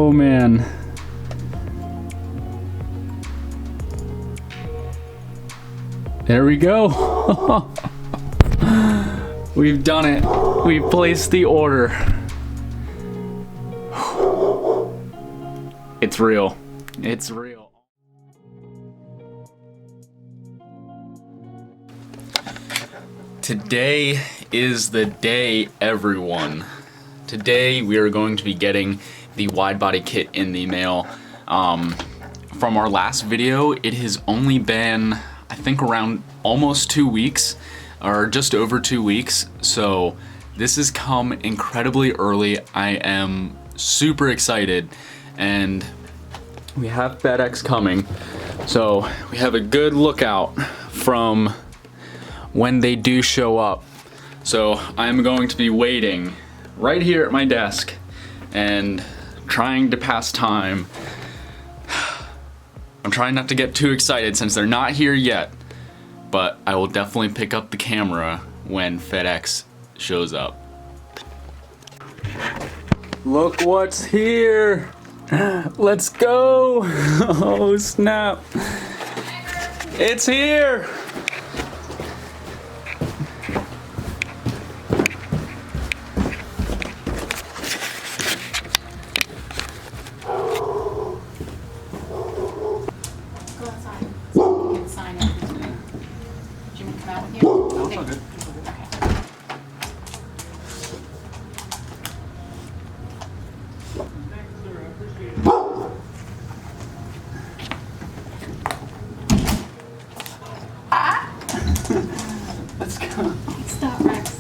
Oh man. There we go. We've done it. We've placed the order. It's real. It's real. Today is the day, everyone. Today we are going to be getting the wide body kit in the mail. From our last video, it has only been, I think, around almost 2 weeks, or just over 2 weeks. So this has come incredibly early. I am super excited, and we have FedEx coming. So we have a good lookout from when they do show up. So I'm going to be waiting right here at my desk and trying to pass time. I'm trying not to get too excited since they're not here yet, but I will definitely pick up the camera when FedEx shows up. Look what's here. Let's go. Oh snap. It's here. Let's go. Stop, Rex.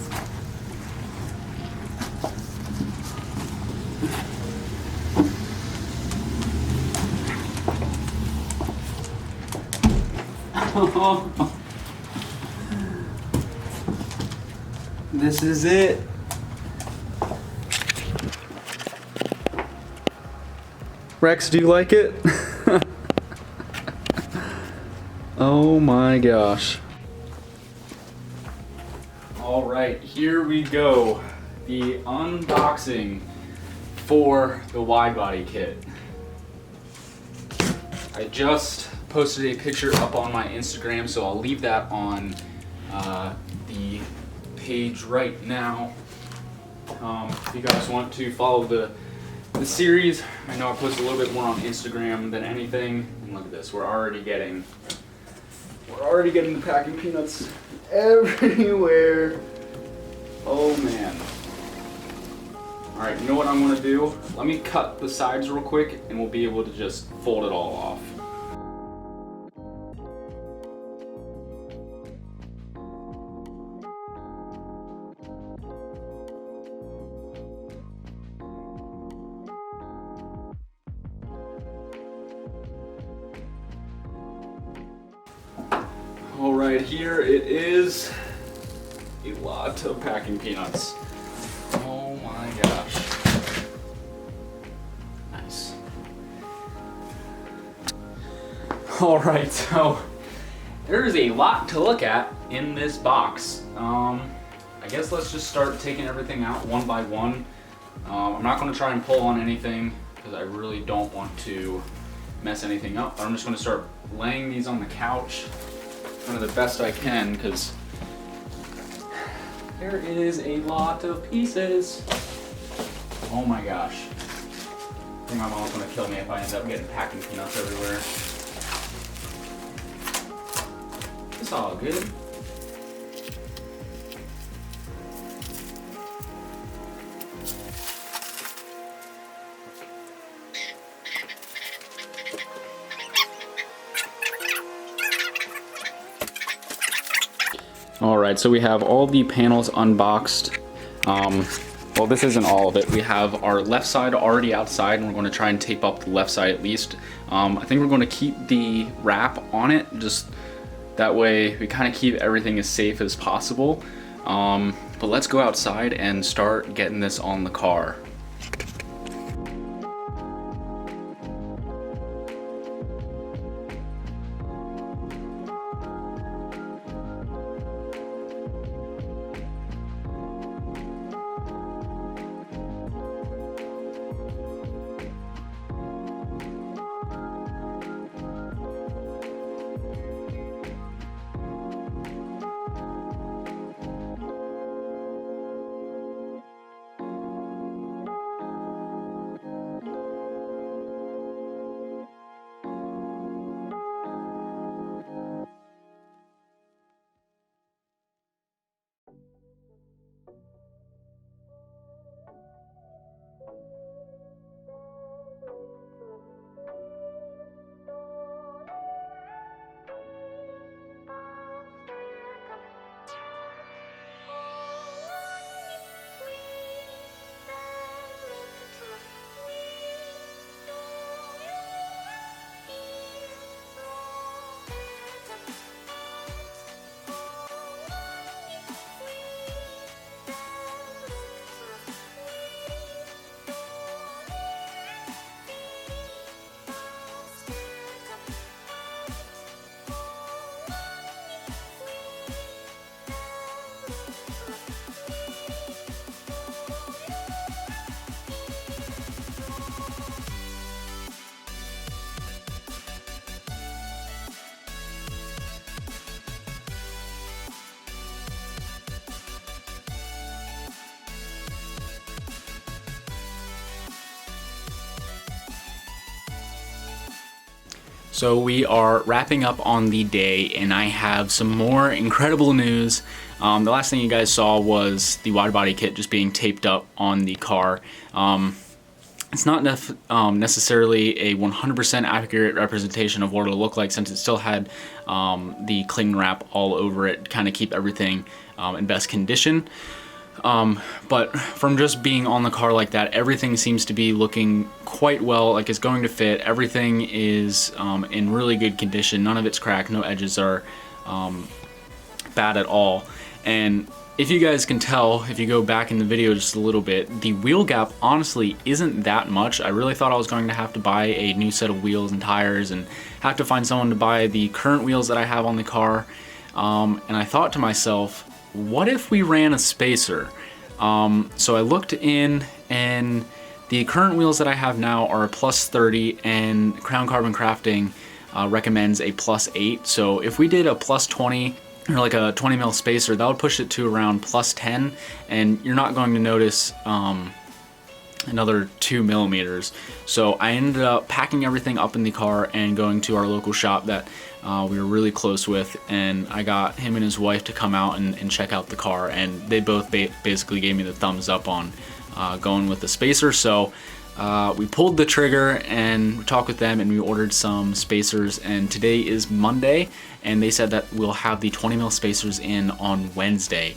This is it. Rex, do you like it? Oh my gosh. All right, here we go. The unboxing for the wide body kit. I just posted a picture up on my Instagram, so I'll leave that on the page right now. If you guys want to follow the series, I know I post a little bit more on Instagram than anything. And look at this, we're already getting the packing peanuts everywhere. Oh man. All right, you know what I'm gonna do? Let me cut the sides real quick and we'll be able to just fold it all off. All right, here it is. A lot of packing peanuts. Oh my gosh. Nice. All right, so there's a lot to look at in this box. I guess let's just start taking everything out one by one. I'm not going to try and pull on anything because I really don't want to mess anything up. I'm just going to start laying these on the couch the best I can, because there is a lot of pieces. Oh my gosh. I think my mom's gonna kill me if I end up getting packing peanuts everywhere. It's all good. Alright, so we have all the panels unboxed. Well, this isn't all of it. We have our left side already outside, and we're going to try and tape up the left side at least. I think we're going to keep the wrap on it, just that way we kind of keep everything as safe as possible. But let's go outside and start getting this on the car. So we are wrapping up on the day, and I have some more incredible news. The last thing you guys saw was the wide body kit just being taped up on the car. It's not necessarily a 100% accurate representation of what it'll look like, since it still had the cling wrap all over it to kind of keep everything in best condition. But from just being on the car like that, everything seems to be looking quite well, like it's going to fit. Everything is in really good condition. None of it's cracked, no edges are bad at all. And if you guys can tell, if you go back in the video just a little bit, the wheel gap honestly isn't that much. I really thought I was going to have to buy a new set of wheels and tires and have to find someone to buy the current wheels that I have on the car. And I thought to myself, what if we ran a spacer? So I looked in, and the current wheels that I have now are a +30, and Crown Carbon Crafting recommends a +8. So if we did a +20, or like a 20 mil spacer, that would push it to around +10, and you're not going to notice another 2 millimeters. So I ended up packing everything up in the car and going to our local shop that we were really close with, and I got him and his wife to come out and check out the car, and they both basically gave me the thumbs up on going with the spacer. So we pulled the trigger and we talked with them, and we ordered some spacers, and today is Monday, and they said that we'll have the 20 mil spacers in on Wednesday.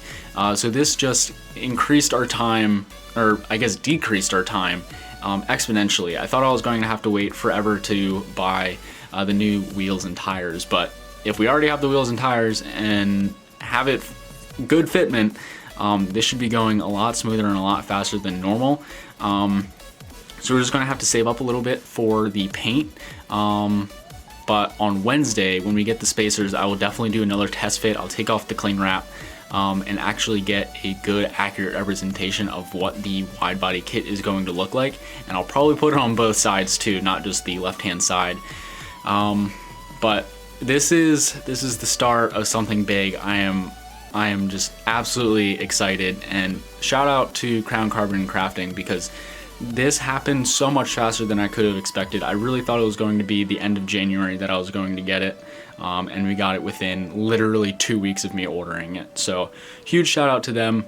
So this just increased our time, or I guess decreased our time exponentially. I thought I was going to have to wait forever to buy the new wheels and tires, but if we already have the wheels and tires and have it good fitment, this should be going a lot smoother and a lot faster than normal. So we're just gonna have to save up a little bit for the paint. But on Wednesday, when we get the spacers, I will definitely do another test fit. I'll take off the cling wrap and actually get a good, accurate representation of what the wide body kit is going to look like. And I'll probably put it on both sides too, not just the left-hand side. But this is the start of something big. I am just absolutely excited, and shout out to Crown Carbon Crafting, because this happened so much faster than I could have expected. I really thought it was going to be the end of January that I was going to get it, and we got it within literally 2 weeks of me ordering it. So huge shout out to them,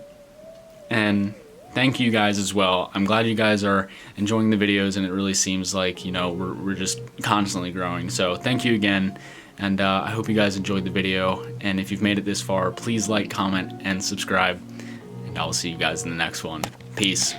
and thank you guys as well. I'm glad you guys are enjoying the videos, and it really seems like, you know, we're just constantly growing. So thank you again, and I hope you guys enjoyed the video, and if you've made it this far, please like, comment, and subscribe, and I will see you guys in the next one. Peace.